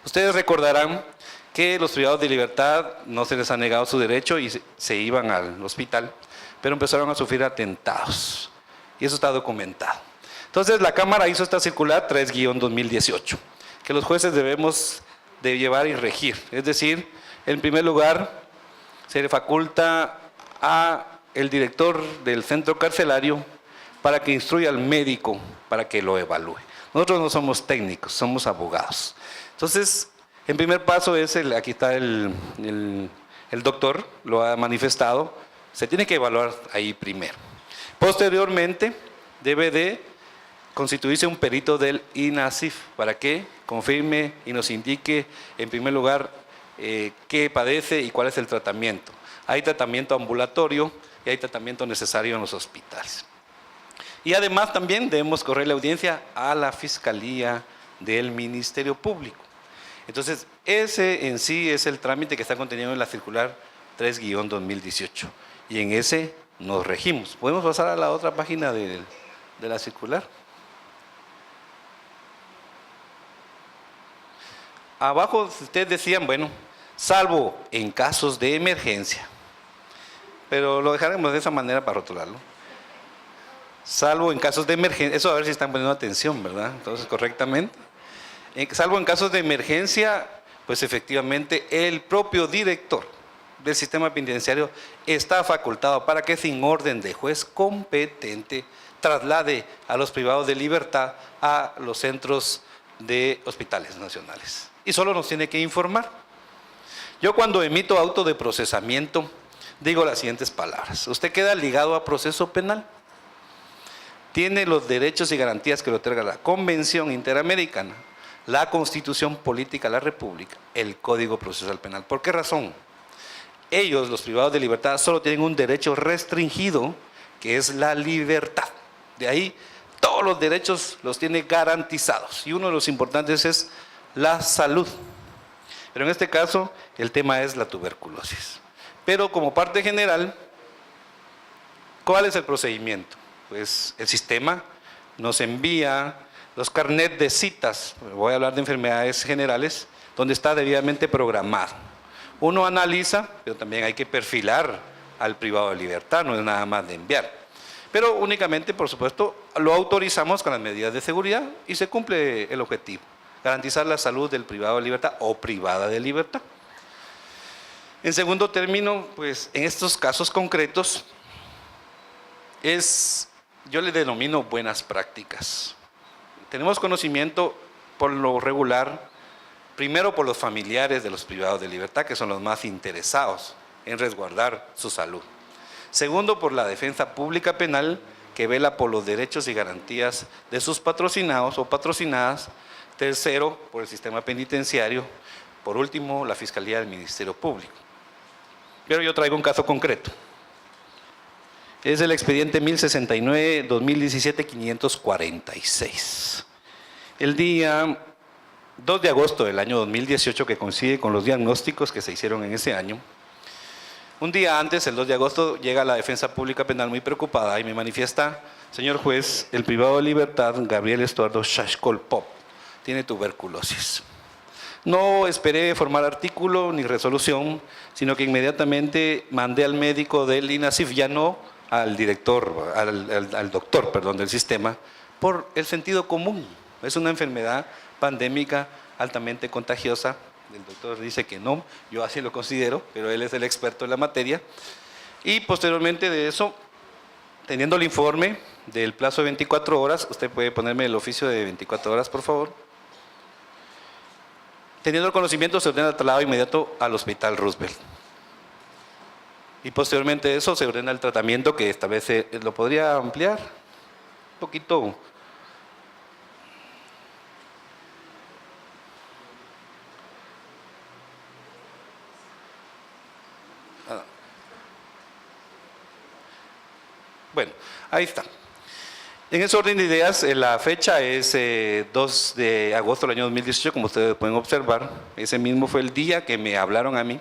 Ustedes recordarán que los privados de libertad no se les ha negado su derecho y se iban al hospital, pero empezaron a sufrir atentados. Y eso está documentado. Entonces, la Cámara hizo esta circular 3-2018, que los jueces debemos de llevar y regir. Es decir, en primer lugar, se le faculta a el director del centro carcelario para que instruya al médico para que lo evalúe. Nosotros no somos técnicos, somos abogados. Entonces, en primer paso es, aquí está el doctor, lo ha manifestado, se tiene que evaluar ahí primero. Posteriormente, debe de constituirse un perito del INASIF para que confirme y nos indique, en primer lugar, qué padece y cuál es el tratamiento. Hay tratamiento ambulatorio y hay tratamiento necesario en los hospitales. Y además también debemos correr la audiencia a la Fiscalía del Ministerio Público. Entonces, ese en sí es el trámite que está contenido en la circular 3-2018 y en ese nos regimos. ¿Podemos pasar a la otra página de la circular? Abajo ustedes decían, bueno, salvo en casos de emergencia, pero lo dejaremos de esa manera para rotularlo. Salvo en casos de emergencia, eso a ver si están poniendo atención, ¿verdad? Entonces, correctamente. Salvo en casos de emergencia, pues efectivamente el propio director del sistema penitenciario está facultado para que sin orden de juez competente traslade a los privados de libertad a los centros de hospitales nacionales. Y solo nos tiene que informar. Yo cuando emito auto de procesamiento digo las siguientes palabras. Usted queda ligado a proceso penal. Tiene los derechos y garantías que le otorga la Convención Interamericana, la Constitución Política de la República, el Código Procesal Penal. ¿Por qué razón? Ellos, los privados de libertad, solo tienen un derecho restringido, que es la libertad. De ahí, todos los derechos los tiene garantizados. Y uno de los importantes es la salud. Pero en este caso, el tema es la tuberculosis. Pero como parte general, ¿cuál es el procedimiento? Pues el sistema nos envía los carnets de citas, voy a hablar de enfermedades generales, donde está debidamente programado. Uno analiza, pero también hay que perfilar al privado de libertad, no es nada más de enviar. Pero únicamente, por supuesto, lo autorizamos con las medidas de seguridad y se cumple el objetivo, garantizar la salud del privado de libertad o privada de libertad. En segundo término, pues en estos casos concretos, yo le denomino buenas prácticas. Tenemos conocimiento por lo regular, primero por los familiares de los privados de libertad, que son los más interesados en resguardar su salud. Segundo, por la defensa pública penal, que vela por los derechos y garantías de sus patrocinados o patrocinadas. Tercero, por el sistema penitenciario. Por último, la Fiscalía del Ministerio Público. Pero yo traigo un caso concreto. Es el expediente 1069-2017-546. El día 2 de agosto del año 2018, que coincide con los diagnósticos que se hicieron en ese año, un día antes, el 2 de agosto, llega la defensa pública penal muy preocupada y me manifiesta, señor juez, el privado de libertad, Gabriel Estuardo Shashkol-Pop, tiene tuberculosis. No esperé formar artículo ni resolución, sino que inmediatamente mandé al médico del INASIF, ya no al director, al doctor, perdón, del sistema, por el sentido común. Es una enfermedad pandémica altamente contagiosa. El doctor dice que no, yo así lo considero, pero él es el experto en la materia. Y posteriormente de eso, teniendo el informe del plazo de 24 horas, usted puede ponerme el oficio de 24 horas, por favor. Teniendo el conocimiento, se ordena el traslado inmediato al Hospital Roosevelt. Y posteriormente de eso se ordena el tratamiento que establece, ¿lo podría ampliar? Un poquito. Bueno, ahí está. En ese orden de ideas, la fecha es 2 de agosto del año 2018, como ustedes pueden observar. Ese mismo fue el día que me hablaron a mí.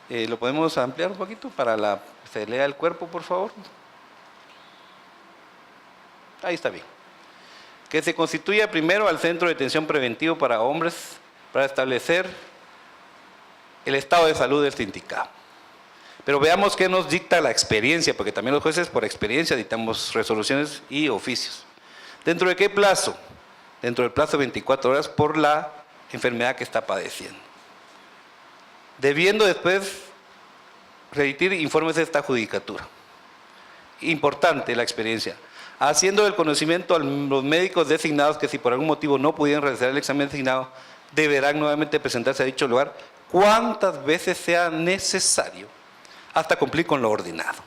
¿Lo podemos ampliar un poquito para que se lea el cuerpo, por favor? Ahí está bien. Que se constituya primero al Centro de Detención Preventivo para Hombres para establecer el estado de salud del sindicado. Pero veamos qué nos dicta la experiencia, porque también los jueces por experiencia dictamos resoluciones y oficios. ¿Dentro de qué plazo? Dentro del plazo de 24 horas por la enfermedad que está padeciendo. Debiendo después remitir informes de esta judicatura. Importante la experiencia. Haciendo el conocimiento a los médicos designados que si por algún motivo no pudieran realizar el examen designado, deberán nuevamente presentarse a dicho lugar cuantas veces sea necesario hasta cumplir con lo ordenado.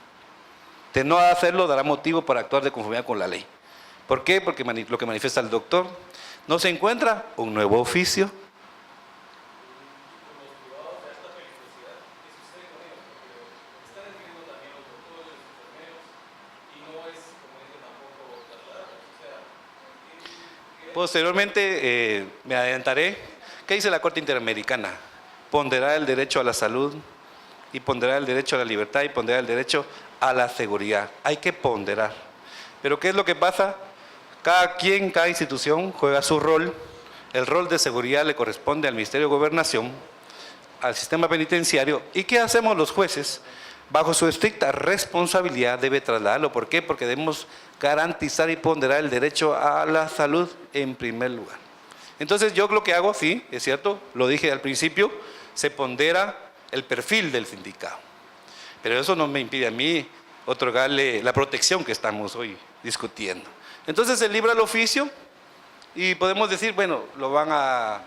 De no hacerlo dará motivo para actuar de conformidad con la ley. ¿Por qué? Porque lo que manifiesta el doctor, no se encuentra un nuevo oficio. Posteriormente me adelantaré. ¿Qué dice la Corte Interamericana? Ponderará el derecho a la salud y ponderará el derecho a la libertad y ponderará el derecho a la seguridad. Hay que ponderar. Pero ¿qué es lo que pasa? Cada institución juega su rol. El rol de seguridad le corresponde al Ministerio de Gobernación, al sistema penitenciario. ¿Y qué hacemos los jueces? Bajo su estricta responsabilidad debe trasladarlo. ¿Por qué? Porque debemos garantizar y ponderar el derecho a la salud en primer lugar. Entonces yo lo que hago, sí, es cierto, lo dije al principio, se pondera el perfil del sindicado. Pero eso no me impide a mí otorgarle la protección que estamos hoy discutiendo. Entonces se libra el oficio y podemos decir, bueno, lo van a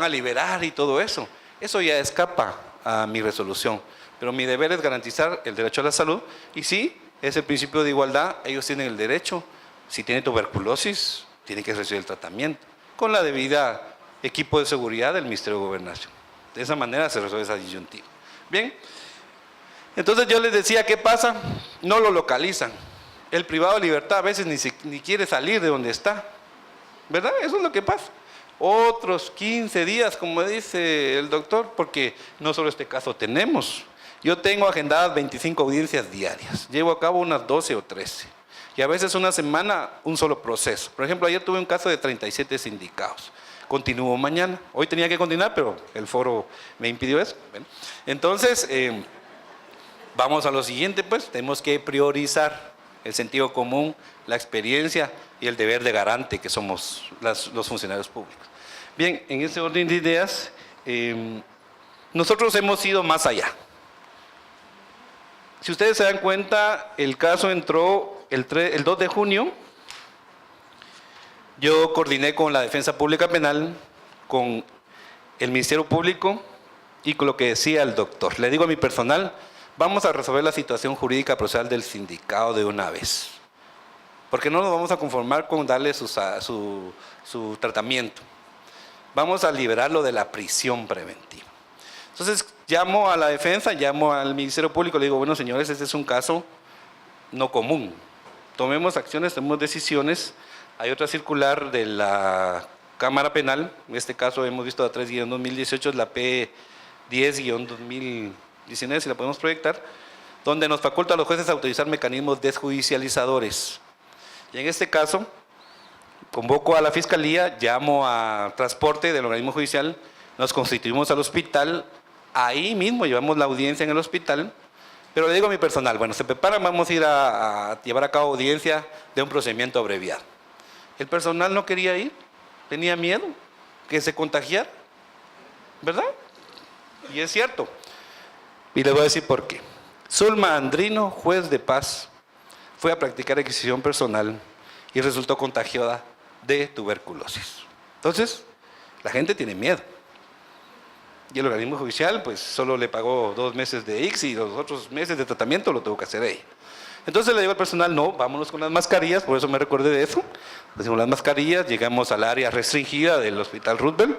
liberar y todo eso. Eso ya escapa a mi resolución. Pero mi deber es garantizar el derecho a la salud y sí, es el principio de igualdad, ellos tienen el derecho, si tienen tuberculosis, tienen que recibir el tratamiento, con la debida equipo de seguridad del Ministerio de Gobernación. De esa manera se resuelve esa disyuntiva. Bien, entonces yo les decía, ¿qué pasa? No lo localizan. El privado de libertad a veces ni quiere salir de donde está, ¿verdad? Eso es lo que pasa. Otros 15 días, como dice el doctor, porque no solo este caso tenemos. Yo tengo agendadas 25 audiencias diarias, llevo a cabo unas 12 o 13, y a veces una semana un solo proceso. Por ejemplo, ayer tuve un caso de 37 sindicados, continúo mañana. Hoy tenía que continuar, pero el foro me impidió eso. Entonces, vamos a lo siguiente, pues, tenemos que priorizar el sentido común, la experiencia y el deber de garante que somos los funcionarios públicos. Bien, en ese orden de ideas, nosotros hemos ido más allá. Si ustedes se dan cuenta, el caso entró el 2 de junio. Yo coordiné con la Defensa Pública Penal, con el Ministerio Público y con lo que decía el doctor. Le digo a mi personal, vamos a resolver la situación jurídica procesal del sindicado de una vez. Porque no nos vamos a conformar con darle su tratamiento. Vamos a liberarlo de la prisión preventiva. Entonces llamo a la defensa, llamo al Ministerio Público, le digo, bueno señores, este es un caso no común. Tomemos acciones, tomemos decisiones. Hay otra circular de la Cámara Penal, en este caso hemos visto la 3-2018, es la P10-2019, si la podemos proyectar, donde nos faculta a los jueces a utilizar mecanismos desjudicializadores. Y en este caso, convoco a la Fiscalía, llamo a transporte del organismo judicial, nos constituimos al hospital, ahí mismo llevamos la audiencia en el hospital, pero le digo a mi personal, bueno, se preparan, vamos a ir a llevar a cabo audiencia de un procedimiento abreviado. El personal no quería ir, tenía miedo que se contagiara, ¿verdad? Y es cierto. Y les voy a decir por qué. Zulma Andrino, juez de paz, fue a practicar adquisición personal y resultó contagiada de tuberculosis. Entonces, la gente tiene miedo. Y el organismo judicial, pues, solo le pagó 2 meses de ICSI y los otros meses de tratamiento lo tuvo que hacer ella. Entonces le digo al personal, no, vámonos con las mascarillas, por eso me recordé de eso. Pusimos las mascarillas, llegamos al área restringida del Hospital Roosevelt,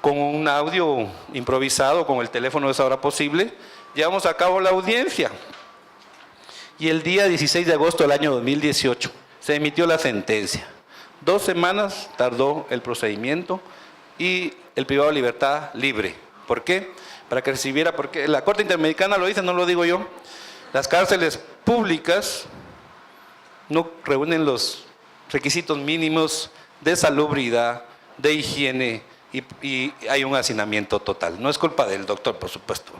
con un audio improvisado, con el teléfono de esa hora posible, llevamos a cabo la audiencia. Y el día 16 de agosto del año 2018 se emitió la sentencia. 2 semanas tardó el procedimiento y el privado de libertad libre. ¿Por qué? Para que recibiera, porque la Corte Interamericana lo dice, no lo digo yo, las cárceles públicas no reúnen los requisitos mínimos de salubridad, de higiene y hay un hacinamiento total. No es culpa del doctor, por supuesto,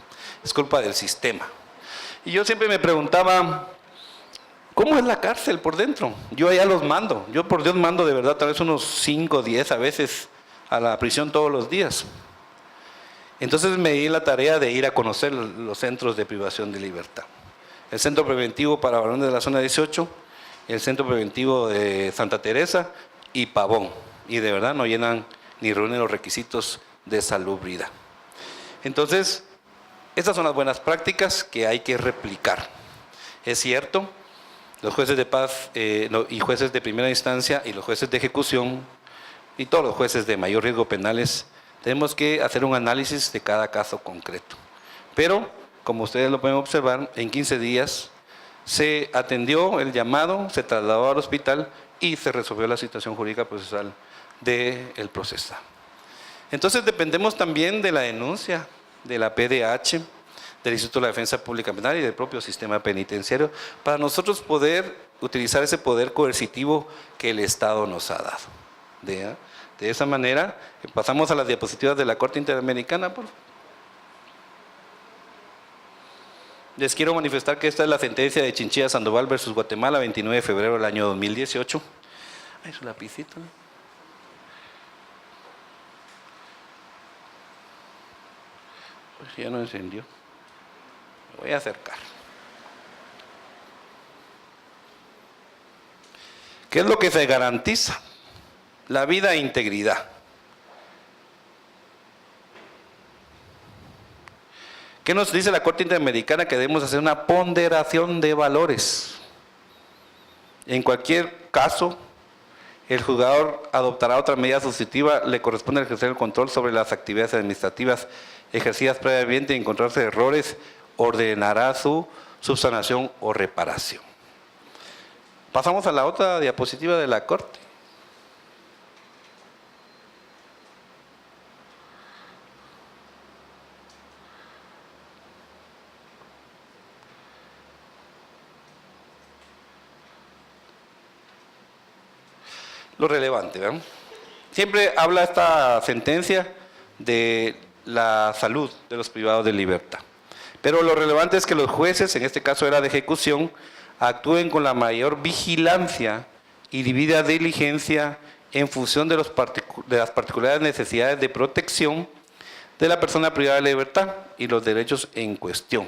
es culpa del sistema. Y yo siempre me preguntaba, ¿cómo es la cárcel por dentro? Yo allá los mando, yo por Dios mando de verdad tal vez unos 5, 10 a veces a la prisión todos los días. Entonces me di la tarea de ir a conocer los centros de privación de libertad. El centro preventivo para varones de la zona 18, el centro preventivo de Santa Teresa y Pavón. Y de verdad no llenan ni reúnen los requisitos de salubridad. Entonces, estas son las buenas prácticas que hay que replicar. Es cierto, los jueces de paz y jueces de primera instancia y los jueces de ejecución y todos los jueces de mayor riesgo penales tenemos que hacer un análisis de cada caso concreto. Pero, como ustedes lo pueden observar, en 15 días se atendió el llamado, se trasladó al hospital y se resolvió la situación jurídica procesal del procesado. Entonces dependemos también de la denuncia de la PDH, del Instituto de la Defensa Pública Penal y del propio sistema penitenciario para nosotros poder utilizar ese poder coercitivo que el Estado nos ha dado. De esa manera, pasamos a las diapositivas de la Corte Interamericana, por favor. Les quiero manifestar que esta es la sentencia de Chinchilla Sandoval versus Guatemala, 29 de febrero del año 2018. Ay, su lapicito. Pues ya no encendió. Me voy a acercar. ¿Qué es lo que se garantiza? La vida e integridad. ¿Qué nos dice la Corte Interamericana? Que debemos hacer una ponderación de valores. En cualquier caso, el juzgador adoptará otra medida sustitutiva, le corresponde ejercer el control sobre las actividades administrativas ejercidas previamente y encontrarse errores, ordenará su subsanación o reparación. Pasamos a la otra diapositiva de la Corte. Lo relevante, ¿verdad? Siempre habla esta sentencia de la salud de los privados de libertad. Pero lo relevante es que los jueces, en este caso era de ejecución, actúen con la mayor vigilancia y debida diligencia en función de las particulares necesidades de protección de la persona privada de libertad y los derechos en cuestión.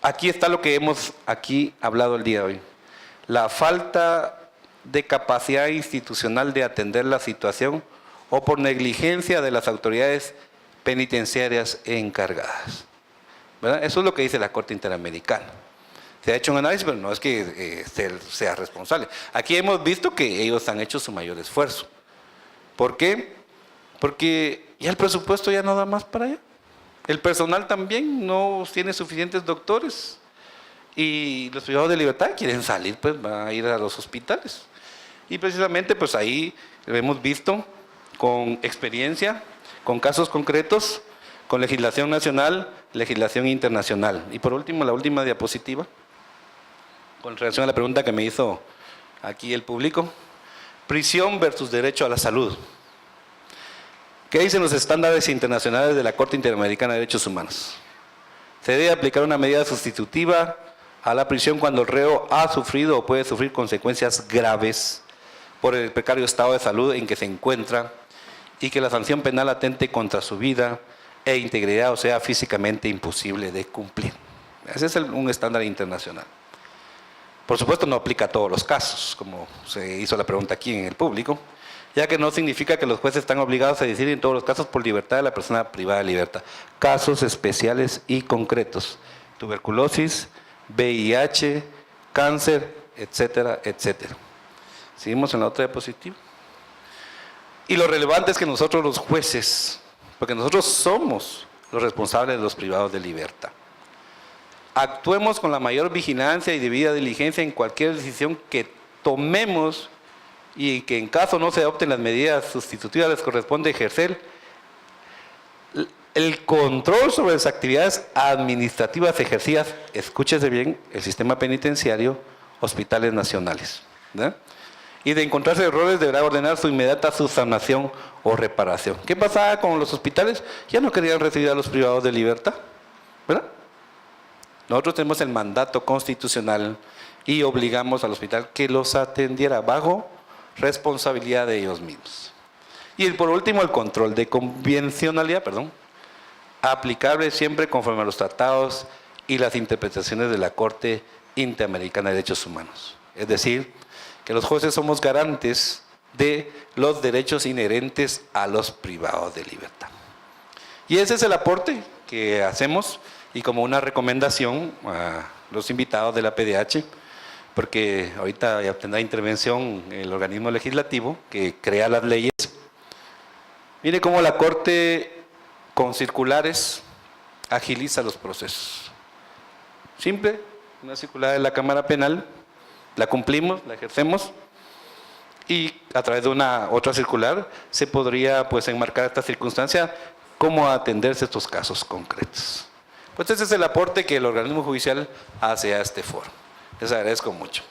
Aquí está lo que hemos aquí hablado el día de hoy. La falta de capacidad institucional de atender la situación o por negligencia de las autoridades penitenciarias encargadas. ¿Verdad? Eso es lo que dice la Corte Interamericana. Se ha hecho un análisis, pero no es que sea responsable. Aquí hemos visto que ellos han hecho su mayor esfuerzo. ¿Por qué? Porque ya el presupuesto ya no da más para allá. El personal también no tiene suficientes doctores. Y los privados de libertad quieren salir, pues van a ir a los hospitales. Y precisamente pues ahí lo hemos visto con experiencia, con casos concretos, con legislación nacional, legislación internacional. Y por último, la última diapositiva, con relación a la pregunta que me hizo aquí el público. Prisión versus derecho a la salud. ¿Qué dicen los estándares internacionales de la Corte Interamericana de Derechos Humanos? Se debe aplicar una medida sustitutiva a la prisión cuando el reo ha sufrido o puede sufrir consecuencias graves por el precario estado de salud en que se encuentra y que la sanción penal atente contra su vida e integridad o sea físicamente imposible de cumplir. Ese es un estándar internacional. Por supuesto no aplica a todos los casos, como se hizo la pregunta aquí en el público, ya que no significa que los jueces están obligados a decidir en todos los casos por libertad de la persona privada de libertad. Casos especiales y concretos, tuberculosis, VIH, cáncer, etcétera, etcétera. Seguimos en la otra diapositiva. Y lo relevante es que nosotros los jueces, porque nosotros somos los responsables de los privados de libertad, actuemos con la mayor vigilancia y debida diligencia en cualquier decisión que tomemos y que en caso no se adopten las medidas sustitutivas les corresponde ejercer el control sobre las actividades administrativas ejercidas, escúchese bien, el sistema penitenciario, hospitales nacionales, ¿verdad? y de encontrarse errores deberá ordenar su inmediata subsanación o reparación. ¿Qué pasaba con los hospitales? Ya no querían recibir a los privados de libertad, ¿verdad? Nosotros tenemos el mandato constitucional y obligamos al hospital que los atendiera bajo responsabilidad de ellos mismos. Y por último, el control de convencionalidad, aplicable siempre conforme a los tratados y las interpretaciones de la Corte Interamericana de Derechos Humanos. Es decir, que los jueces somos garantes de los derechos inherentes a los privados de libertad. Y ese es el aporte que hacemos, y como una recomendación a los invitados de la PDH, porque ahorita ya tendrá intervención el organismo legislativo que crea las leyes. Mire cómo la Corte con circulares agiliza los procesos. Simple, una circular de la Cámara Penal, la cumplimos, la ejercemos, y a través de una otra circular se podría pues enmarcar esta circunstancia, cómo atenderse estos casos concretos. Pues ese es el aporte que el organismo judicial hace a este foro. Les agradezco mucho.